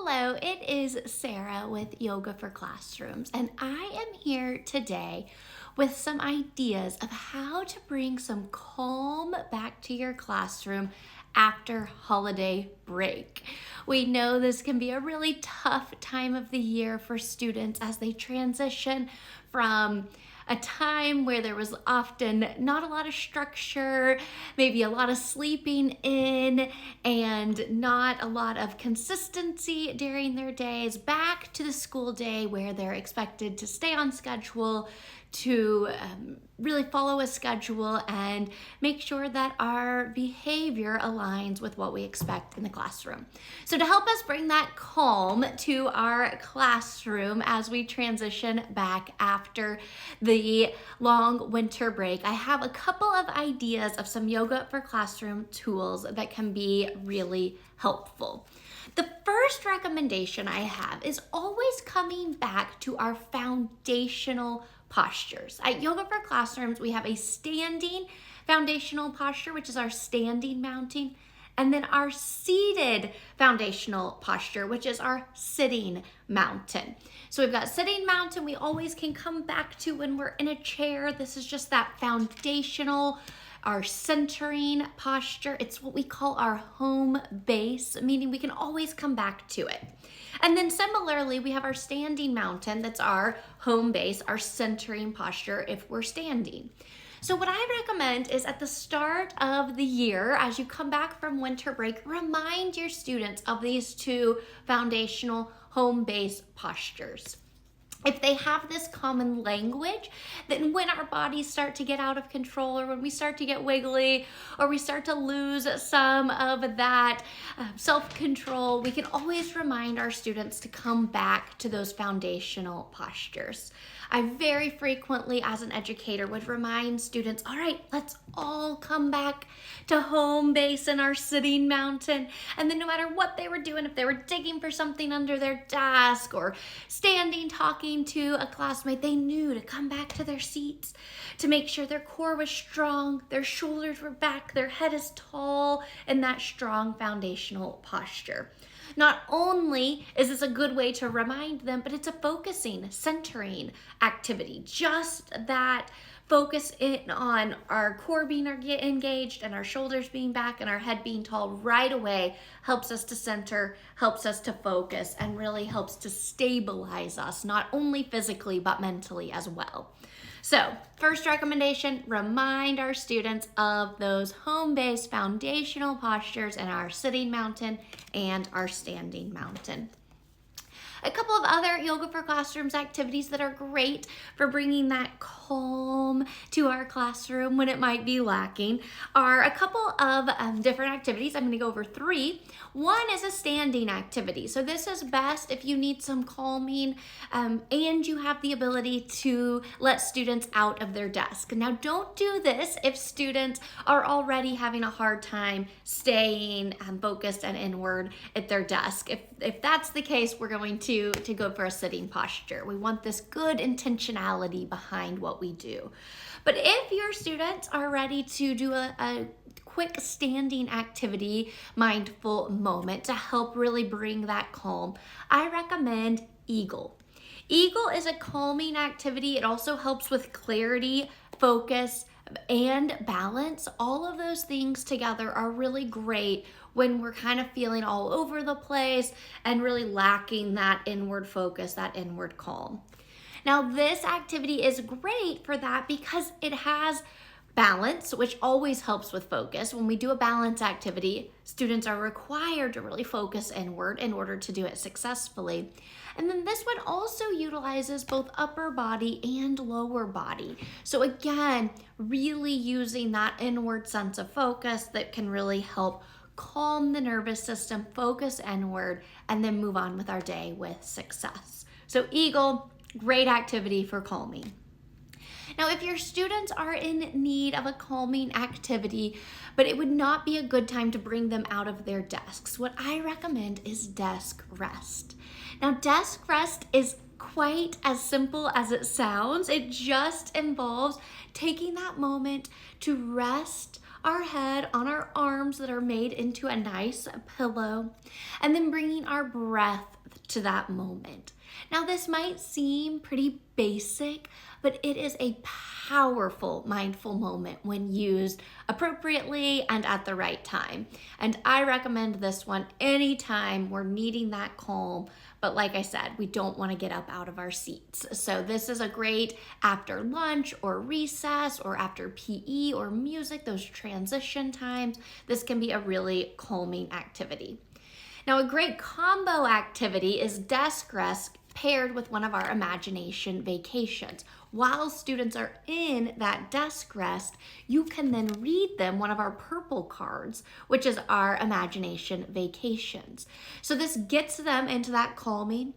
Hello, it is Sarah with Yoga for Classrooms, and I am here today with some ideas of how to bring some calm back to your classroom after holiday break. We know this can be a really tough time of the year for students as they transition from a time where there was often not a lot of structure, maybe a lot of sleeping in, and not a lot of consistency during their days, back to the school day where they're expected to stay on schedule, to really follow a schedule and make sure that our behavior aligns with what we expect in the classroom. So to help us bring that calm to our classroom as we transition back after the long winter break, I have a couple of ideas of some yoga for classroom tools that can be really helpful. The first recommendation I have is always coming back to our foundational postures. At Yoga for Classrooms, we have a standing foundational posture, which is our standing mounting, and then our seated foundational posture, which is our sitting mountain. So we've got sitting mountain we always can come back to when we're in a chair. This is just that foundational, our centering posture. It's what we call our home base, meaning we can always come back to it. And then similarly, we have our standing mountain. That's our home base, our centering posture if we're standing. So what I recommend is at the start of the year, as you come back from winter break, remind your students of these two foundational home base postures. If they have this common language, then when our bodies start to get out of control, or when we start to get wiggly, or we start to lose some of that self-control, we can always remind our students to come back to those foundational postures. I very frequently, as an educator, would remind students, all right, let's all come back to home base in our sitting mountain. And then no matter what they were doing, if they were digging for something under their desk or standing talking to a classmate, they knew to come back to their seats to make sure their core was strong, their shoulders were back, their head is tall, and that strong foundational posture. Not only is this a good way to remind them, but it's a focusing, centering activity. Just that focus in on our core being engaged and our shoulders being back and our head being tall right away helps us to center, helps us to focus, and really helps to stabilize us, not only physically, but mentally as well. So, first recommendation, remind our students of those home-based foundational postures in our sitting mountain and our standing mountain. A couple of other Yoga for Classrooms activities that are great for bringing that calm to our classroom when it might be lacking are a couple of different activities. I'm going to go over three. One is a standing activity. So this is best if you need some calming and you have the ability to let students out of their desk. Now don't do this if students are already having a hard time staying focused and inward at their desk. If that's the case, we're going to go for a sitting posture. We want this good intentionality behind what we do. But if your students are ready to do a quick standing activity, mindful moment to help really bring that calm, I recommend Eagle. Eagle is a calming activity. It also helps with clarity, focus, and balance. All of those things together are really great when we're kind of feeling all over the place and really lacking that inward focus, that inward calm. Now, this activity is great for that because it has balance, which always helps with focus. When we do a balance activity, students are required to really focus inward in order to do it successfully. And then this one also utilizes both upper body and lower body. So again, really using that inward sense of focus that can really help calm the nervous system, focus inward, and then move on with our day with success. So Eagle, great activity for calming. Now, if your students are in need of a calming activity, but it would not be a good time to bring them out of their desks, what I recommend is desk rest. Now, desk rest is quite as simple as it sounds. It just involves taking that moment to rest our head on our arms that are made into a nice pillow, and then bringing our breath to that moment. Now, this might seem pretty basic, but it is a powerful mindful moment when used appropriately and at the right time. And I recommend this one anytime we're needing that calm. But like I said, we don't want to get up out of our seats. So this is a great after lunch or recess or after PE or music, those transition times. This can be a really calming activity. Now, a great combo activity is desk rest paired with one of our imagination vacations. While students are in that desk rest, you can then read them one of our purple cards, which is our imagination vacations. So this gets them into that calming,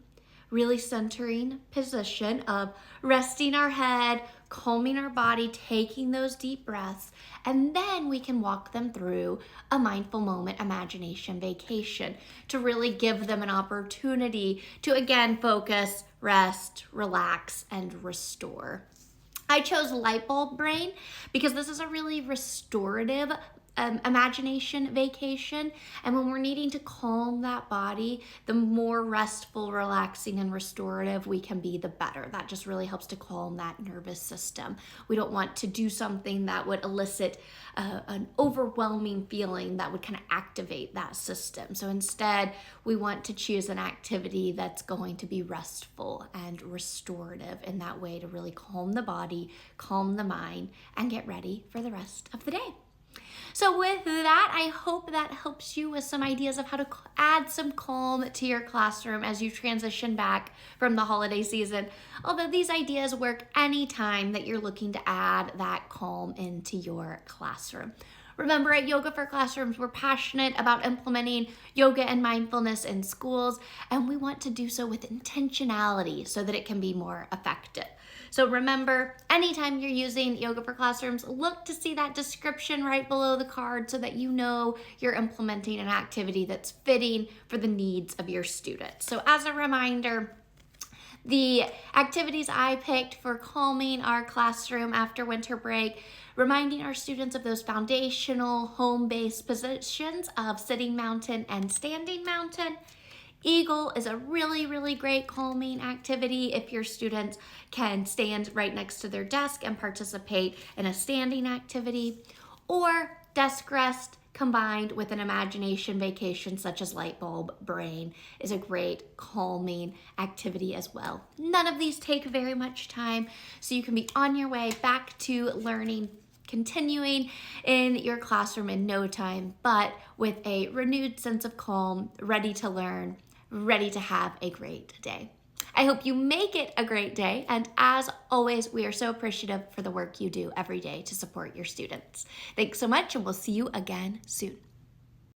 really centering position of resting our head, calming our body, taking those deep breaths, and then we can walk them through a mindful moment imagination vacation to really give them an opportunity to again focus, rest, relax, and restore. I chose light bulb brain because this is a really restorative imagination vacation. And when we're needing to calm that body, the more restful, relaxing, and restorative we can be, the better. That just really helps to calm that nervous system. We don't want to do something that would elicit an overwhelming feeling that would kind of activate that system. So instead, we want to choose an activity that's going to be restful and restorative in that way to really calm the body, calm the mind, and get ready for the rest of the day. So with that, I hope that helps you with some ideas of how to add some calm to your classroom as you transition back from the holiday season. Although these ideas work anytime that you're looking to add that calm into your classroom. Remember, at Yoga for Classrooms, we're passionate about implementing yoga and mindfulness in schools, and we want to do so with intentionality so that it can be more effective. So remember, anytime you're using Yoga for Classrooms, look to see that description right below the card so that you know you're implementing an activity that's fitting for the needs of your students. So as a reminder, the activities I picked for calming our classroom after winter break, reminding our students of those foundational home-based positions of sitting mountain and standing mountain. Eagle is a really, really great calming activity if your students can stand right next to their desk and participate in a standing activity. Or desk rest combined with an imagination vacation such as light bulb brain is a great calming activity as well. None of these take very much time, so you can be on your way back to learning, continuing in your classroom in no time, but with a renewed sense of calm, ready to learn, ready to have a great day. I hope you make it a great day, and as always, we are so appreciative for the work you do every day to support your students. Thanks so much, and we'll see you again soon.